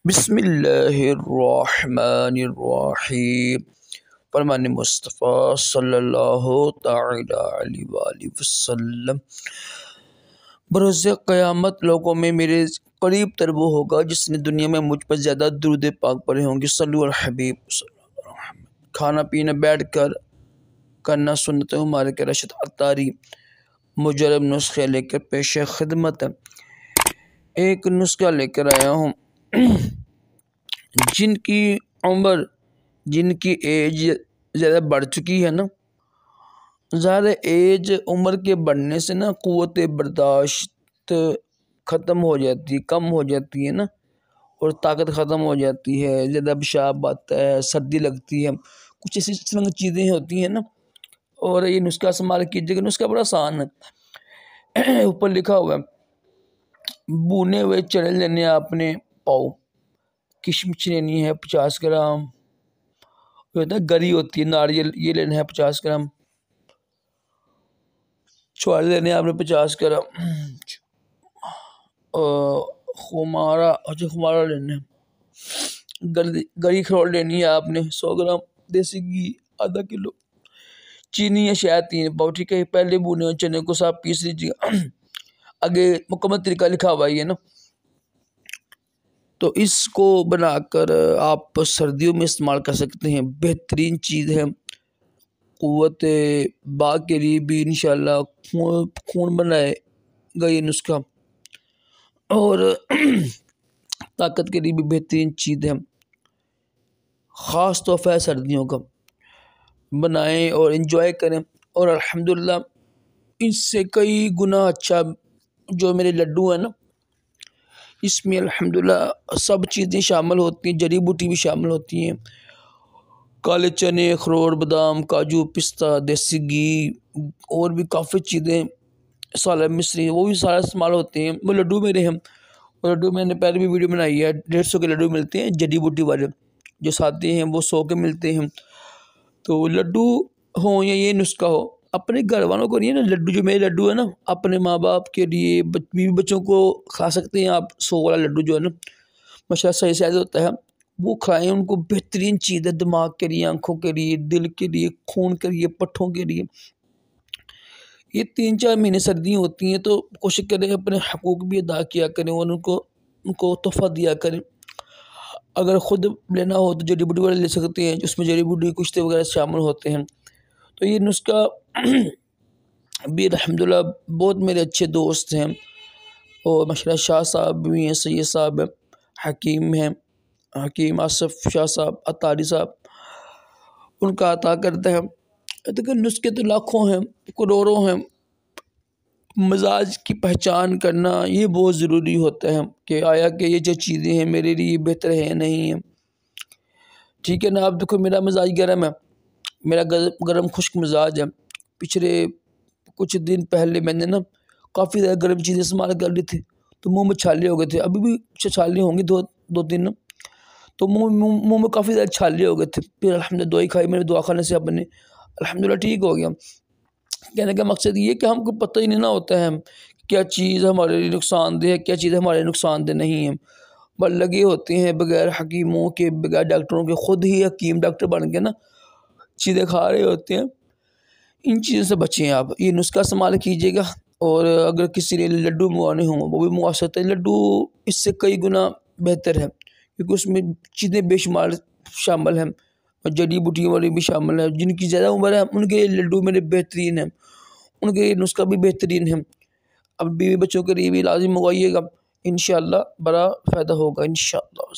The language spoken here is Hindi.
बिस्मिल्लाहिर्रहमानिर्रहीम। फरमान मुस्तफ़ा सल्लल्लाहु तआला अलैहि वसल्लम, बरोज़ क़यामत लोगों में मेरे करीब तर वो होगा जिसने दुनिया में मुझ पर ज़्यादा दुरूद पाक पढ़े होंगे। सल्लु अल हबीब। खाना पीना बैठ कर करना सुन्नत हमारे के रशद अतारी मुजरब नुस्खे लेकर पेश खिदमत है। एक नुस्खा लेकर आया हूँ। जिनकी उम्र, जिनकी एज ज़्यादा बढ़ चुकी है ना, ज़्यादा एज उम्र के बढ़ने से ना क़ुव्वत बर्दाश्त ख़त्म हो जाती है, कम हो जाती है ना, और ताकत ख़त्म हो जाती है, ज़्यादा पेशाब आता है, सर्दी लगती है, कुछ ऐसी तरह की चीज़ें होती हैं ना। और ये नुस्खा इस्तेमाल कीजिएगा। नुस्खा बड़ा आसान है। ऊपर लिखा हुआ है, भुने हुए चने लेने आपने पाव, किशमिश लेनी है 50 ग्राम, गरी होती है नारियल, ये लेना है 50 ग्राम, छोले लेने हैं आपने 50 ग्राम, खुमारा लेना है, गरी खरोट लेनी है आपने 100 ग्राम, देसी घी आधा किलो, चीनी या शहद 3 पाव। ठीक है। पहले भुने हुए चने को साफ पीस लीजिएगा। आगे मुकम्मल तरीका लिखा हुआ है ना। तो इसको बनाकर आप सर्दियों में इस्तेमाल कर सकते हैं। बेहतरीन चीज़ है, क़ुव्वत बा के लिए भी इंशाअल्लाह खून बनाएगा ये नुस्खा, और ताकत के लिए भी बेहतरीन चीज़ है। ख़ास तोहफ़ा है सर्दियों का। बनाएं और इन्जॉय करें। और अल्हम्दुलिल्लाह इससे कई गुना अच्छा जो मेरे लड्डू हैं ना, इसमें अल्हम्दुलिल्लाह सब चीज़ें शामिल होती हैं, जड़ी बूटी भी शामिल होती हैं। काले चने, अखरोट, बादाम, काजू, पिस्ता, देसी घी और भी काफ़ी चीज़ें, सालन मिश्री, वो भी सारा इस्तेमाल होते हैं। वो लड्डू मेरे हैं, वो लड्डू मैंने पहले भी वीडियो बनाई है। 150 के लड्डू मिलते हैं जड़ी बूटी वाले, जो सादे हैं वो 100 के मिलते हैं। तो लड्डू हो या ये नुस्खा हो, अपने घर वालों को नहीं है ना लड्डू, जो मेरे लड्डू है ना, अपने माँ बाप के लिए, बीवी बच्चों को खा सकते हैं आप। 100 वाला लड्डू जो है ना, माशाल्लाह सही साइज होता है, वो खाएं। उनको बेहतरीन चीज़ है, दिमाग के लिए, आँखों के लिए, दिल के लिए, खून के लिए, पट्ठों के लिए। ये 3-4 महीने सर्दियाँ होती हैं, तो कोशिश करें अपने हकूक़ भी अदा किया करें और उनको तोहफ़ा दिया करें। अगर ख़ुद लेना हो तो जड़ी बूटी वाले ले सकते हैं, जिसमें जड़ी बूटी कुश्ते वगैरह शामिल होते हैं। तो ये नुस्खा भी अल्हम्दुलिल्लाह बहुत मेरे अच्छे दोस्त हैं, और माशाल्लाह शाह साहब भी हैं, सैयद साहब हैं, हकीम हैं, हकीम आसफ़ शाह साहब, अतारी साहब, उनका अता करते हैं। देखिए नुस्खे तो लाखों हैं, करोड़ों हैं। मिजाज की पहचान करना ये बहुत ज़रूरी होता है कि आया कि ये जो चीज़ें हैं मेरे लिए बेहतर है या नहीं है। ठीक है ना। आप देखो मेरा मिजाज गर्म है, मेरा गर्म खुश्क मिजाज है। पिछले कुछ दिन पहले मैंने ना काफ़ी ज़्यादा गर्म चीज़ें इस्तेमाल कर ली थी, तो मुंह में छाले हो गए थे। अभी भी छाले होंगे 2-3 ना, तो मुंह में काफ़ी ज़्यादा छाले हो गए थे। फिर अल्हम्दुलिल्लाह दवाई खाई मैंने, दवा खाने से अपने अल्हम्दुलिल्लाह ठीक हो गया। कहने का मकसद ये कि हमको पता ही नहीं ना होता है क्या चीज़ हमारे लिए नुकसानदेह है, क्या चीज़ हमारे लिए नुकसानदेह नहीं है। बस लगे होते हैं बगैर हकीमों के, बगैर डॉक्टरों के, ख़ुद ही हकीम डॉक्टर बन के ना चीज़ें खा रहे होते हैं। इन चीज़ों से बचें आप, ये नुस्खा इस्तेमाल कीजिएगा। और अगर किसी ने लड्डू मंगवाने हों वो भी मंगवा सकते हैं। लड्डू इससे कई गुना बेहतर है, क्योंकि उसमें चीज़ें बेशुमार शामिल हैं, और जड़ी बूटियों वाली भी शामिल है। जिनकी ज़्यादा उम्र है उनके लड्डू मेरे बेहतरीन हैं, उनके नुस्खा भी बेहतरीन है। अब बीवी बच्चों के लिए भी लाज़िम मंगवाइएगा, इंशाअल्लाह बड़ा फ़ायदा होगा इंशाअल्लाह।